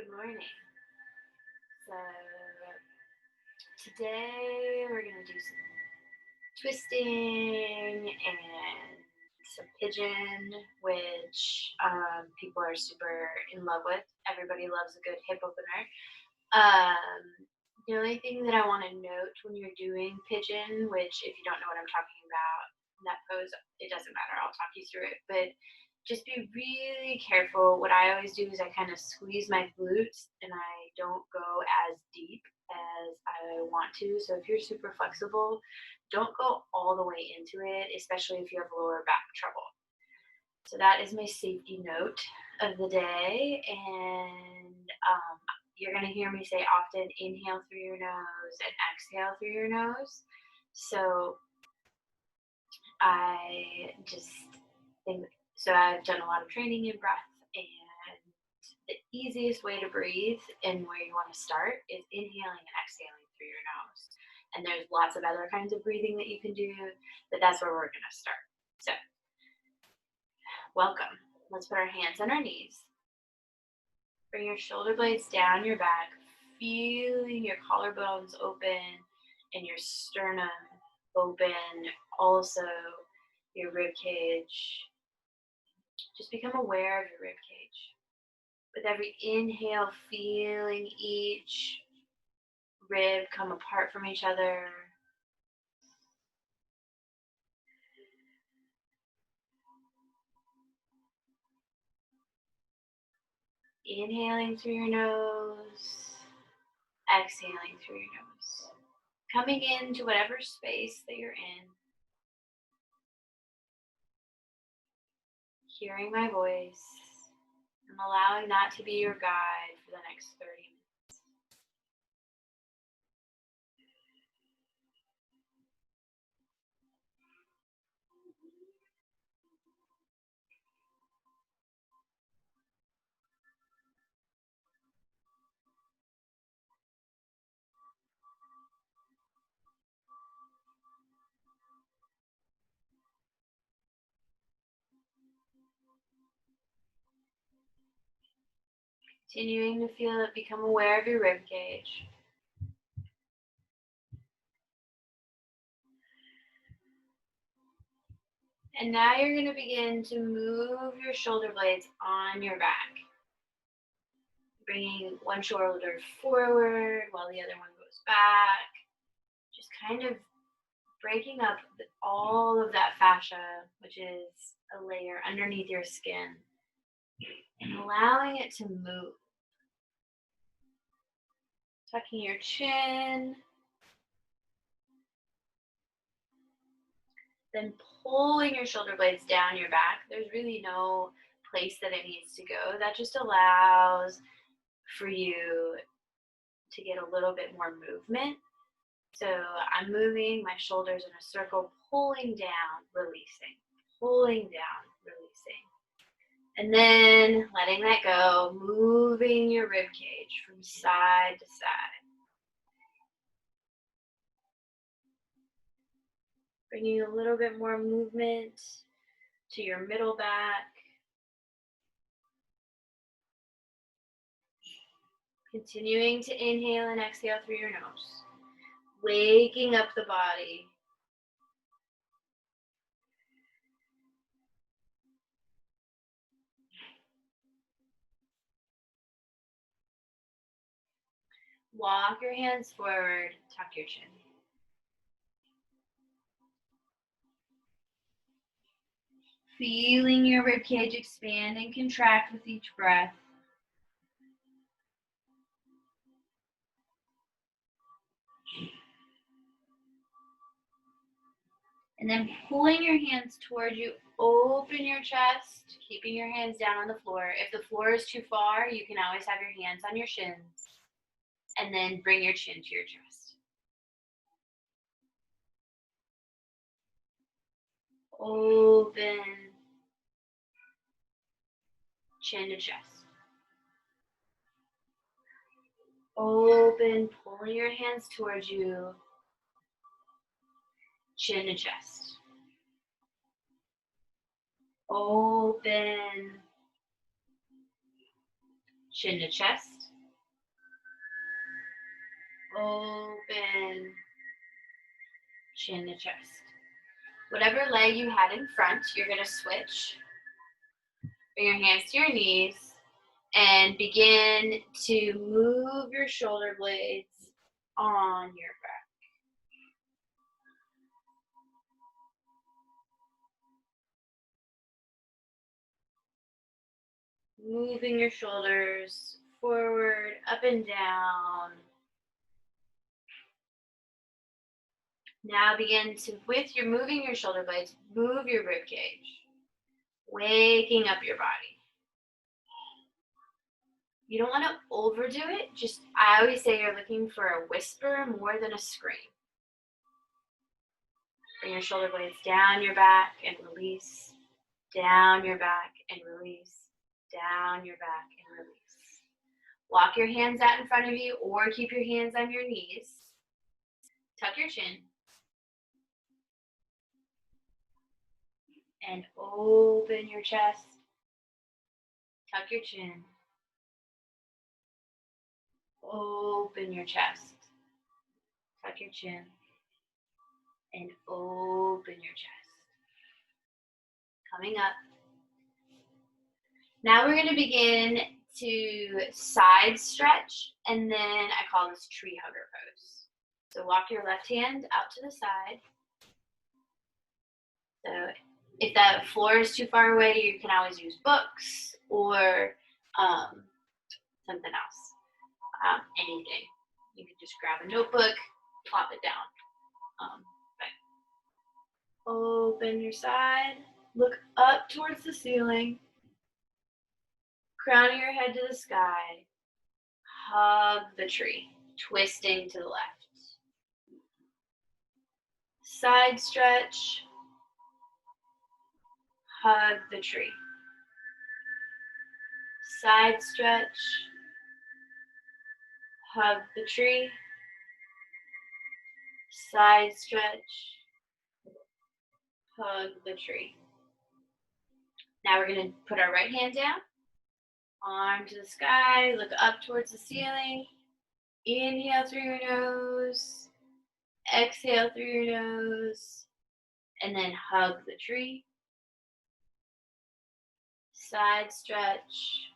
Good morning. So today we're going to do some twisting and some pigeon, which people are super in love with. Everybody loves a good hip opener. The only thing that I want to note when you're doing pigeon, which if you don't know what I'm talking about, that pose, it doesn't matter, I'll talk you through it, but just be really careful. What I always do is I kind of squeeze my glutes and I don't go as deep as I want to. So if you're super flexible, don't go all the way into it, especially if you have lower back trouble. So that is my safety note of the day. And you're going to hear me say often inhale through your nose and exhale through your nose. So I just think, so I've done a lot of training in breath, and the easiest way to breathe and where you want to start is inhaling and exhaling through your nose. And there's lots of other kinds of breathing that you can do, but that's where we're going to start. So, welcome. Let's put our hands on our knees. Bring your shoulder blades down your back, feeling your collarbones open and your sternum open, also your rib cage. Just become aware of your rib cage. With every inhale, feeling each rib come apart from each other. Inhaling through your nose, exhaling through your nose. Coming into whatever space that you're in. Hearing my voice. And allowing that to be your guide for the next 30 minutes. Continuing to feel it, become aware of your rib cage. And now you're going to begin to move your shoulder blades on your back. Bringing one shoulder forward while the other one goes back. Just kind of breaking up all of that fascia, which is a layer underneath your skin, and allowing it to move. Tucking your chin. Then pulling your shoulder blades down your back. There's really no place that it needs to go. That just allows for you to get a little bit more movement. So I'm moving my shoulders in a circle, pulling down, releasing, pulling down, releasing. And then letting that go, moving your rib cage from side to side. Bringing a little bit more movement to your middle back. Continuing to inhale and exhale through your nose. Waking up the body. Walk your hands forward, tuck your chin. Feeling your ribcage expand and contract with each breath. And then pulling your hands towards you, open your chest, keeping your hands down on the floor. If the floor is too far, you can always have your hands on your shins. And then bring your chin to your chest. Open. Chin to chest. Open, pulling your hands towards you. Chin to chest. Open. Chin to chest. open, chin to chest. Whatever leg you had in front, you're going to switch. Bring your hands to your knees and begin to move your shoulder blades on your back. Moving your shoulders forward, up and down. Now begin to, with your moving your shoulder blades, move your rib cage, waking up your body. You don't want to overdo it. Just, I always say you're looking for a whisper more than a scream. Bring your shoulder blades down your back and release, down your back and release, down your back and release. Walk your hands out in front of you or keep your hands on your knees. Tuck your chin. And open your chest. Tuck your chin. Open your chest. Tuck your chin. And open your chest. Coming up. Now we're going to begin to side stretch, and then I call this tree hugger pose. So walk your left hand out to the side. So if the floor is too far away, you can always use books or something else, anything. You can just grab a notebook, plop it down. Open your side, look up towards the ceiling, crowning your head to the sky, hug the tree, twisting to the left. Side stretch, hug the tree. Side stretch, hug the tree. Side stretch, hug the tree. Now we're going to put our right hand down, arm to the sky, look up towards the ceiling. Inhale through your nose, exhale through your nose, and then hug the tree. Side stretch,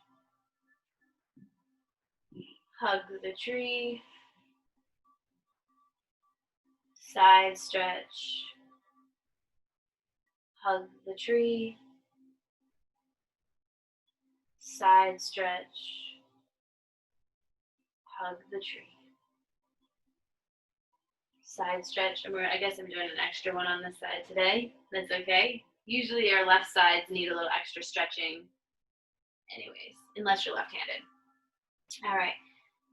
hug the tree. Side stretch, hug the tree. Side stretch, hug the tree. Side stretch. I guess I'm doing an extra one on this side today. That's okay. Usually our left sides need a little extra stretching anyways, unless you're left-handed. All right.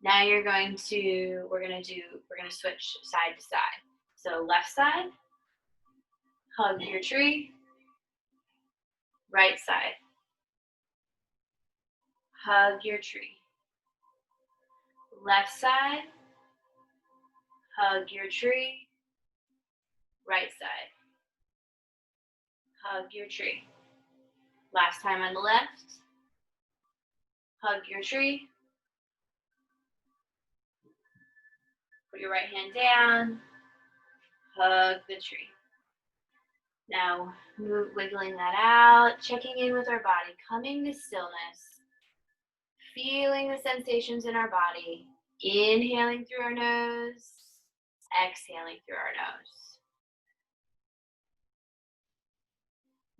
Now we're going to switch side to side. So left side, hug your tree. Right side, hug your tree. Left side, hug your tree. Right side, hug your tree. Last time on the left, hug your tree. Put your right hand down, hug the tree. Now, wiggling that out, checking in with our body, coming to stillness, feeling the sensations in our body, inhaling through our nose, exhaling through our nose.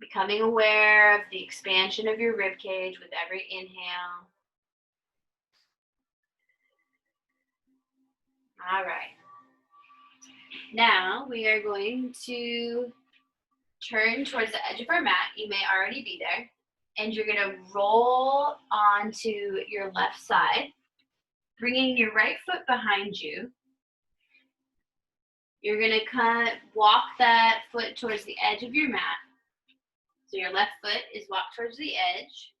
Becoming aware of the expansion of your rib cage with every inhale. All right. Now we are going to turn towards the edge of our mat. You may already be there. And you're going to roll onto your left side, bringing your right foot behind you. You're going to walk that foot towards the edge of your mat. So your left foot is walked towards the edge.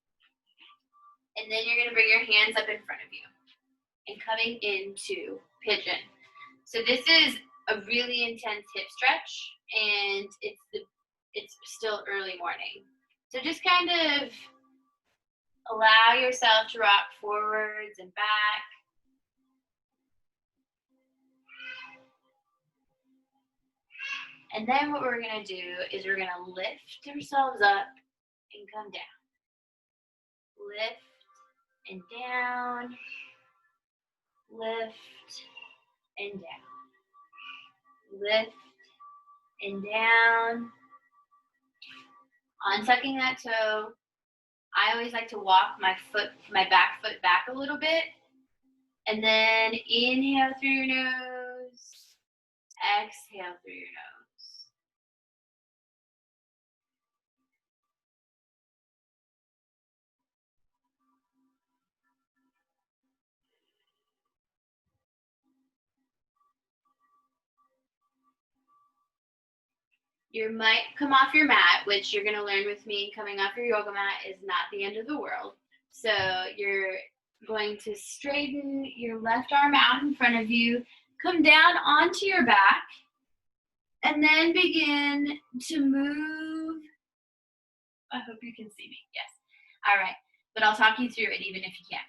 And then you're going to bring your hands up in front of you and coming into pigeon. So this is a really intense hip stretch, and it's still early morning. So just kind of allow yourself to rock forwards and back. And then what we're gonna do is we're gonna lift ourselves up and come down. Lift and down, lift and down, lift and down. Untucking that toe. I always like to walk my back foot back a little bit, and then inhale through your nose, exhale through your nose. You might come off your mat, which you're going to learn with me. Coming off your yoga mat is not the end of the world. So you're going to straighten your left arm out in front of you, come down onto your back, and then begin to move. I hope you can see me. Yes. All right. But I'll talk you through it even if you can't.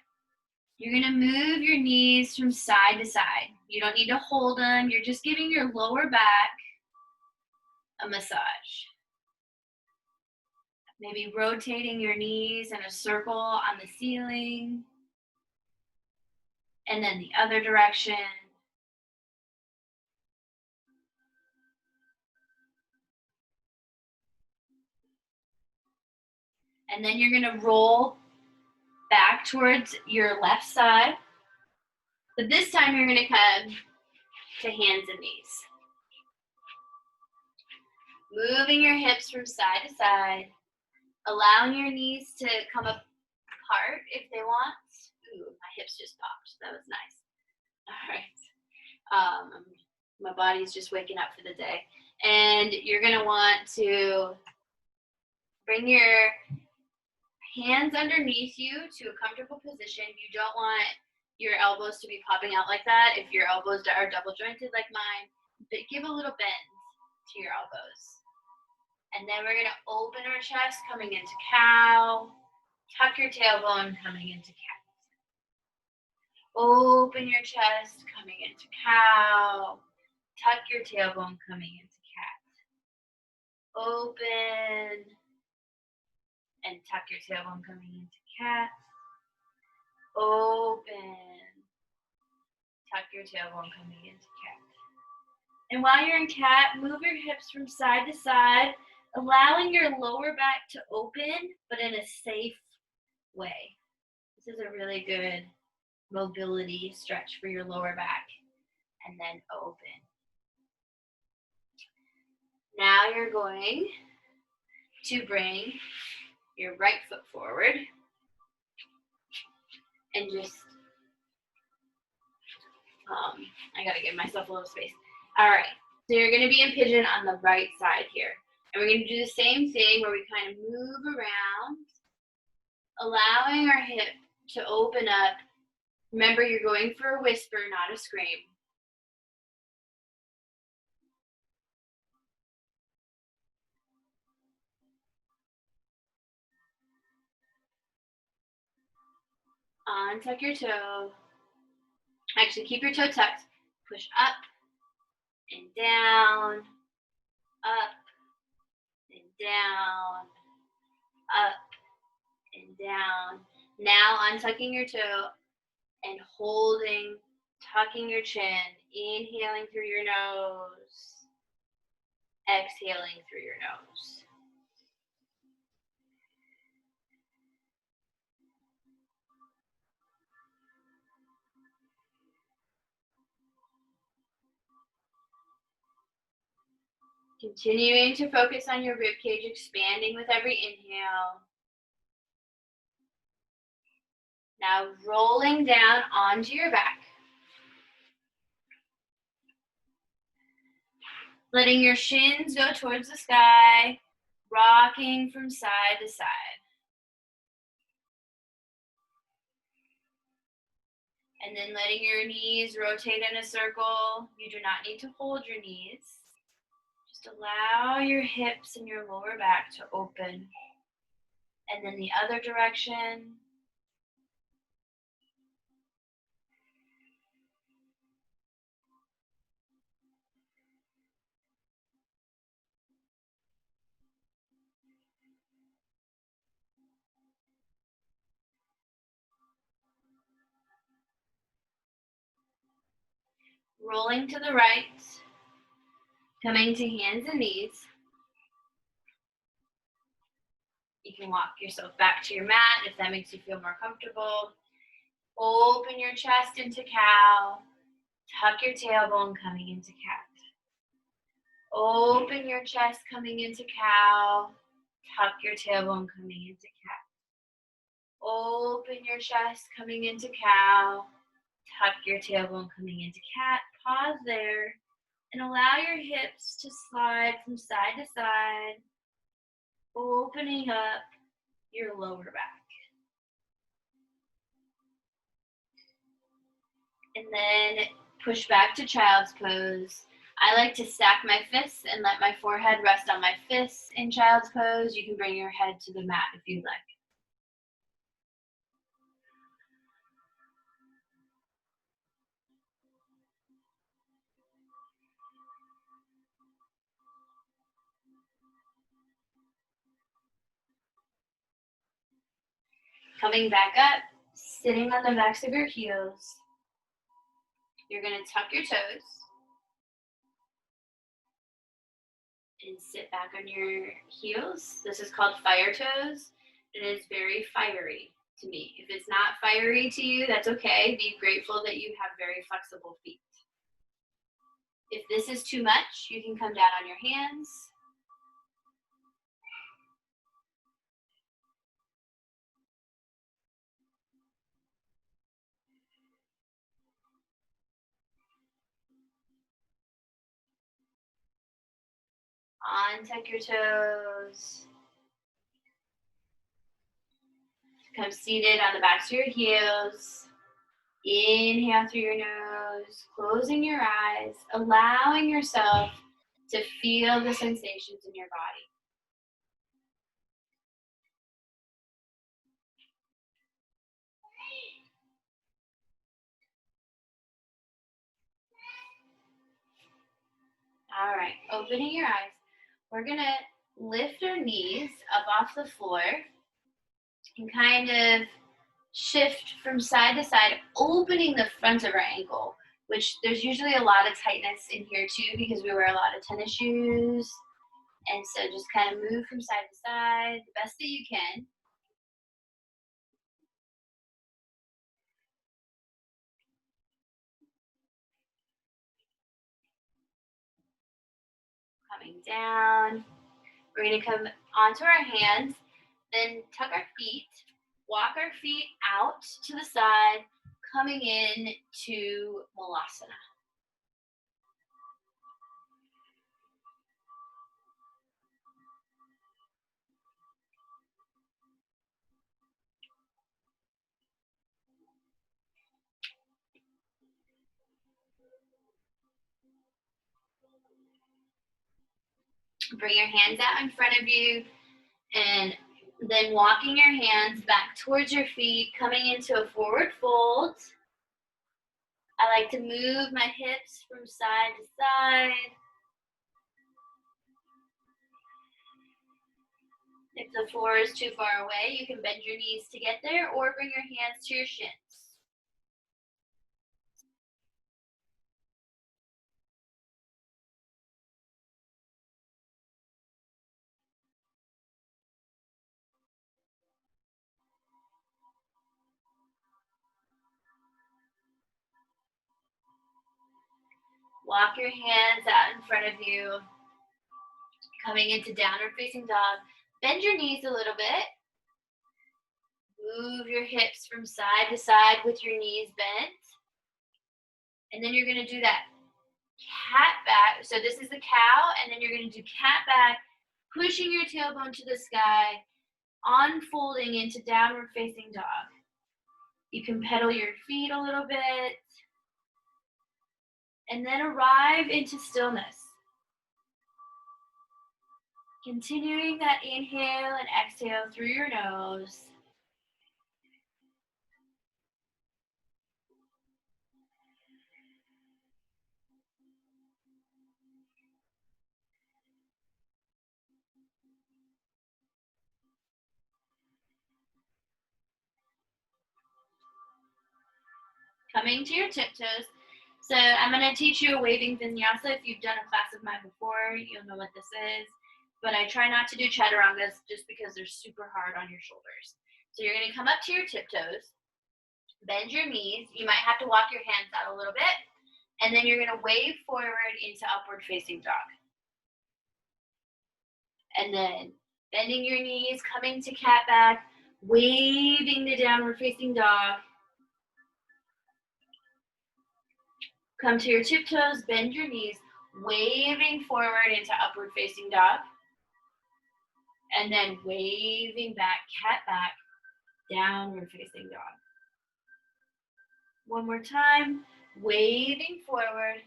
You're going to move your knees from side to side. You don't need to hold them. You're just giving your lower back a massage. Maybe rotating your knees in a circle on the ceiling. And then the other direction. And then you're going to roll back towards your left side. But this time you're going to come to hands and knees. Moving your hips from side to side. Allowing your knees to come apart if they want. Ooh, my hips just popped. That was nice. All right. My body's just waking up for the day. And you're going to want to bring your hands underneath you to a comfortable position. You don't want your elbows to be popping out like that. If your elbows are double jointed like mine, but give a little bend to your elbows. And then we're going to open our chest, coming into cow. Tuck your tailbone, coming into cat. Open your chest, coming into cow. Tuck your tailbone, coming into cat. Open and tuck your tailbone, coming into cat. Open. Tuck your tailbone, coming into cat. And while you're in cat, move your hips from side to side, allowing your lower back to open, but in a safe way. This is a really good mobility stretch for your lower back. And then open. Now you're going to bring your right foot forward and just, I gotta give myself a little space. All right, so you're gonna be in pigeon on the right side here. And we're gonna do the same thing where we kind of move around, allowing our hip to open up. Remember, you're going for a whisper, not a scream. Untuck your toe. Actually, keep your toe tucked. Push up and down, up and down, up and down. Now untucking your toe and holding, tucking your chin, inhaling through your nose, exhaling through your nose. Continuing to focus on your rib cage expanding with every inhale. Now rolling down onto your back. Letting your shins go towards the sky, rocking from side to side. And then letting your knees rotate in a circle. You do not need to hold your knees. Just allow your hips and your lower back to open. And then the other direction. rolling to the right, coming to hands and knees. You can walk yourself back to your mat if that makes you feel more comfortable. Open your chest into cow. Tuck your tailbone coming into cat. Open your chest coming into cow. Tuck your tailbone coming into cat. Open your chest coming into cow. Tuck your tailbone coming into cat. Pause there and allow your hips to slide from side to side, opening up your lower back. And then push back to child's pose. I like to stack my fists and let my forehead rest on my fists in child's pose. You can bring your head to the mat if you'd like. Coming back up, sitting on the backs of your heels. You're going to tuck your toes and sit back on your heels. This is called fire toes, and it's very fiery to me. If it's not fiery to you, that's okay. Be grateful that you have very flexible feet. If this is too much, you can come down on your hands. Untuck your toes. Come seated on the backs of your heels. Inhale through your nose, closing your eyes, allowing yourself to feel the sensations in your body. All right, opening your eyes. We're gonna lift our knees up off the floor and kind of shift from side to side, opening the front of our ankle, which there's usually a lot of tightness in here too because we wear a lot of tennis shoes. And so just kind of move from side to side the best that you can. Coming down. We're going to come onto our hands, then tuck our feet, walk our feet out to the side, coming in to Malasana. Bring your hands out in front of you, and then walking your hands back towards your feet, coming into a forward fold. I like to move my hips from side to side. If the floor is too far away, you can bend your knees to get there or bring your hands to your shins. Walk your hands out in front of you, coming into downward facing dog. Bend your knees a little bit. Move your hips from side to side with your knees bent. And then you're going to do that cat back. So this is the cow, and then you're going to do cat back, pushing your tailbone to the sky, unfolding into downward facing dog. You can pedal your feet a little bit, and then arrive into stillness. Continuing that inhale and exhale through your nose. Coming to your tiptoes, So I'm going to teach you a waving vinyasa. If you've done a class of mine before, you'll know what this is. But I try not to do chaturangas just because they're super hard on your shoulders. So you're going to come up to your tiptoes, bend your knees. You might have to walk your hands out a little bit. And then you're going to wave forward into upward facing dog. And then bending your knees, coming to cat back, waving to downward facing dog. Come to your tiptoes, bend your knees, waving forward into upward facing dog. And then waving back, cat back, downward facing dog. One more time, waving forward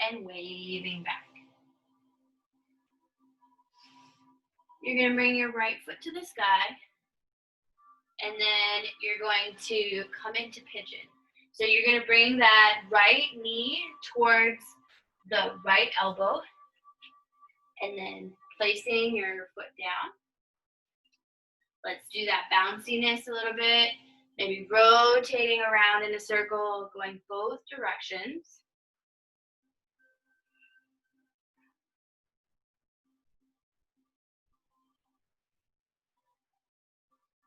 and waving back. You're going to bring your right foot to the sky, and then you're going to come into pigeon. So you're going to bring that right knee towards the right elbow, and then placing your foot down. Let's do that bounciness a little bit. Maybe rotating around in a circle, going both directions.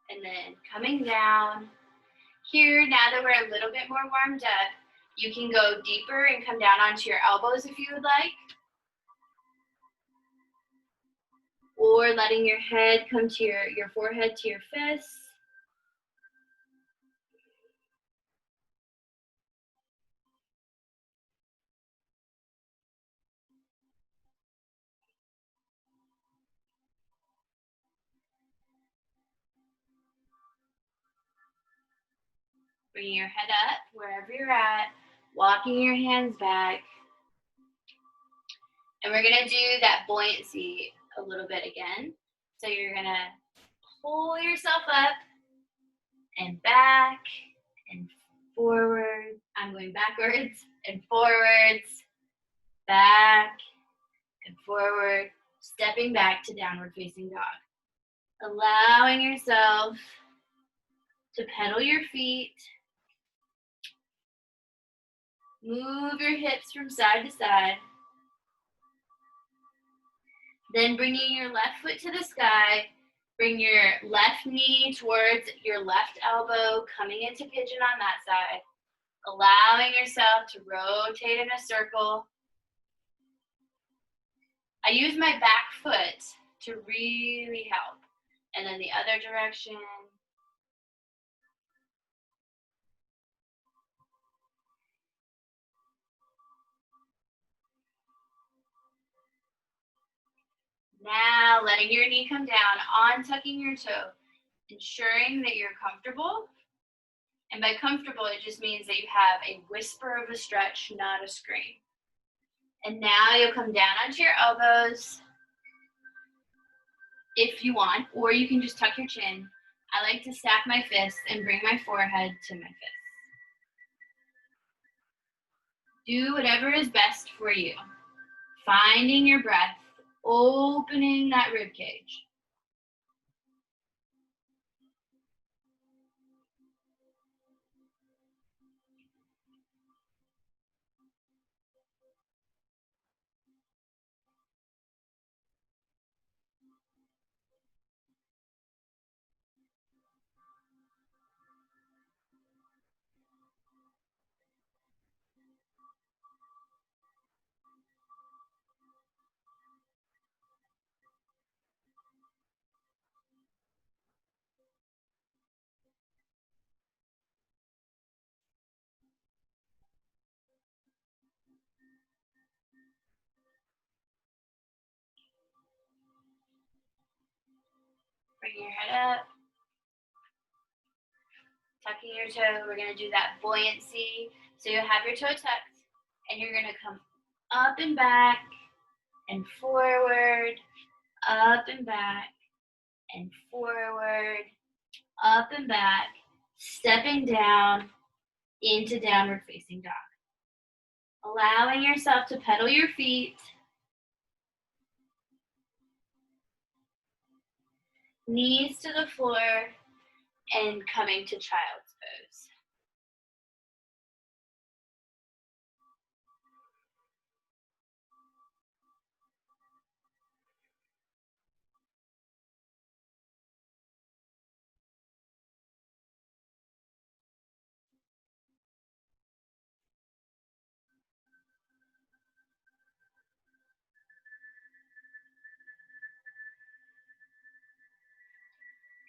And then coming down. Here, now that we're a little bit more warmed up, you can go deeper and come down onto your elbows if you would like. Or letting your head come to your forehead to your fists. Bringing your head up wherever you're at, walking your hands back. And we're gonna do that buoyancy a little bit again. So you're gonna pull yourself up and back and forward. I'm going backwards and forwards, back and forward, stepping back to downward facing dog. Allowing yourself to pedal your feet, move your hips from side to side, then bringing your left foot to the sky, bring your left knee towards your left elbow, coming into pigeon on that side, allowing yourself to rotate in a circle. I use my back foot to really help. And then the other direction. Now letting your knee come down, on tucking your toe, ensuring that you're comfortable. And by comfortable, it just means that you have a whisper of a stretch, not a scream. And now you'll come down onto your elbows if you want, or you can just tuck your chin. I like to stack my fists and bring my forehead to my fists. Do whatever is best for you. Finding your breath, opening that rib cage. Bring your head up. Tucking your toe. We're going to do that buoyancy. So you'll have your toe tucked, and you're going to come up and back and forward, up and back and forward, up and back, stepping down into downward facing dog. Allowing yourself to pedal your feet, knees to the floor, and coming to child's pose.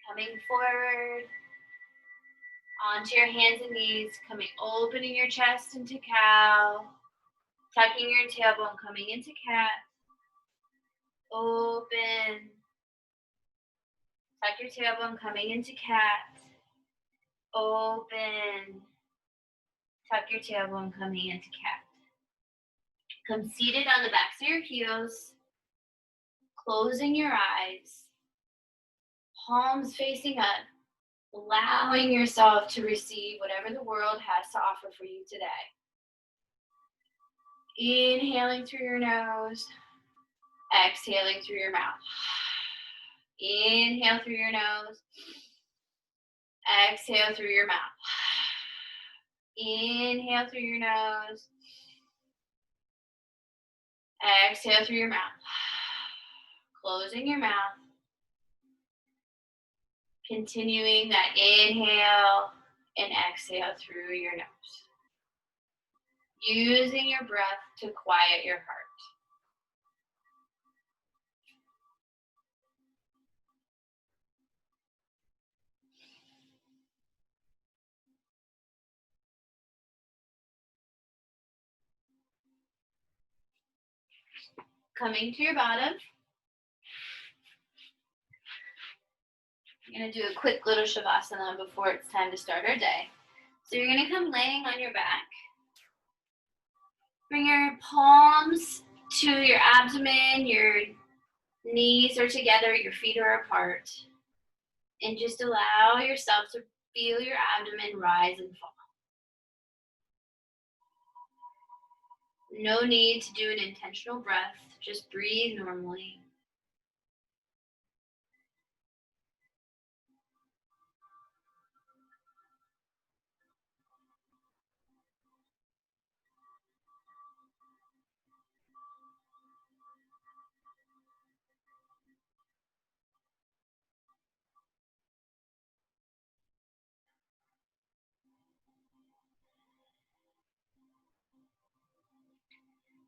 Coming forward, onto your hands and knees, opening your chest into cow, tucking your tailbone, coming into cat, open, tuck your tailbone, coming into cat, open, tuck your tailbone, coming into cat. Come seated on the backs of your heels, closing your eyes, palms facing up, allowing yourself to receive whatever the world has to offer for you today. Inhaling through your nose, exhaling through your mouth. Inhale through your nose, exhale through your mouth. Inhale through your nose, exhale through your mouth. Closing your mouth. Continuing that inhale and exhale through your nose. Using your breath to quiet your heart. Coming to your bottom. You're going to do a quick little shavasana before it's time to start our day. So you're going to come laying on your back. Bring your palms to your abdomen, your knees are together, your feet are apart. And just allow yourself to feel your abdomen rise and fall. No need to do an intentional breath, just breathe normally.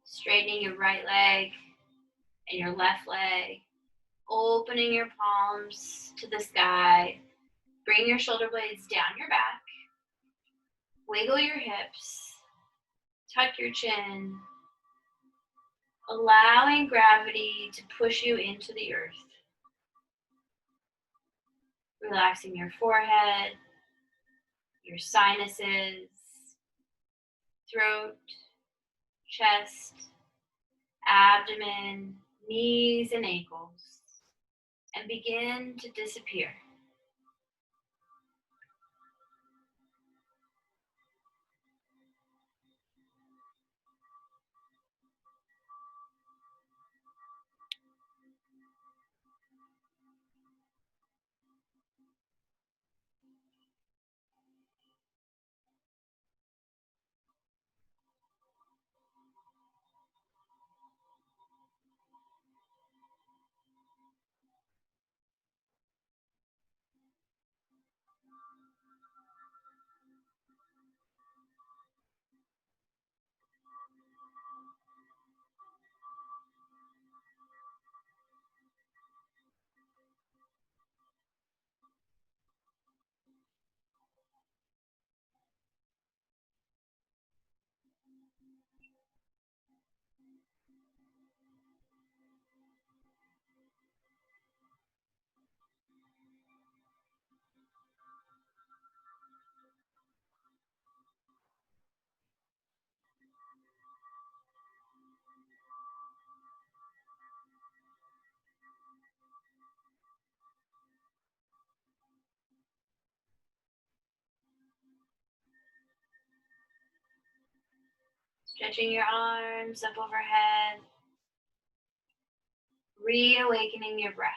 Straightening your right leg and your left leg. Opening your palms to the sky. Bring your shoulder blades down your back. Wiggle your hips. Tuck your chin. Allowing gravity to push you into the earth. Relaxing your forehead, your sinuses, throat, chest, abdomen, knees and ankles, and begin to disappear. Stretching your arms up overhead, reawakening your breath.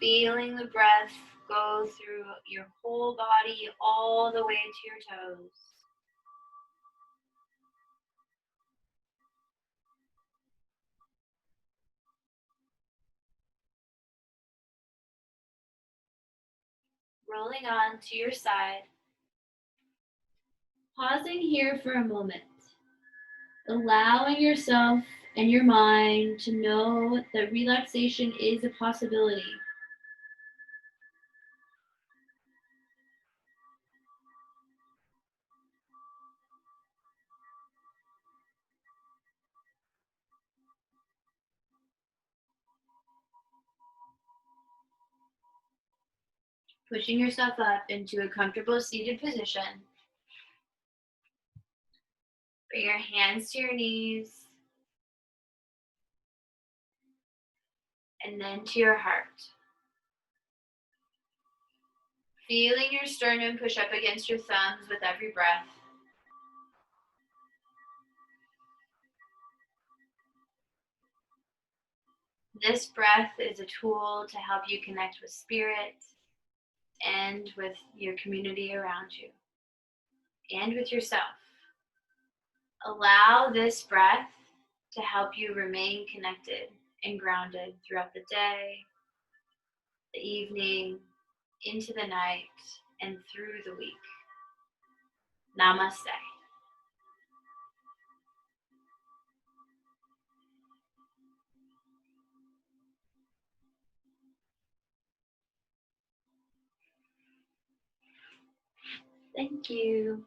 Feeling the breath go through your whole body all the way to your toes. Rolling on to your side. Pausing here for a moment. Allowing yourself and your mind to know that relaxation is a possibility. Pushing yourself up into a comfortable seated position. Bring your hands to your knees and then to your heart. Feeling your sternum push up against your thumbs with every breath. This breath is a tool to help you connect with spirit and with your community around you and with yourself. Allow this breath to help you remain connected and grounded throughout the day, the evening, into the night, and through the week. Namaste. Thank you.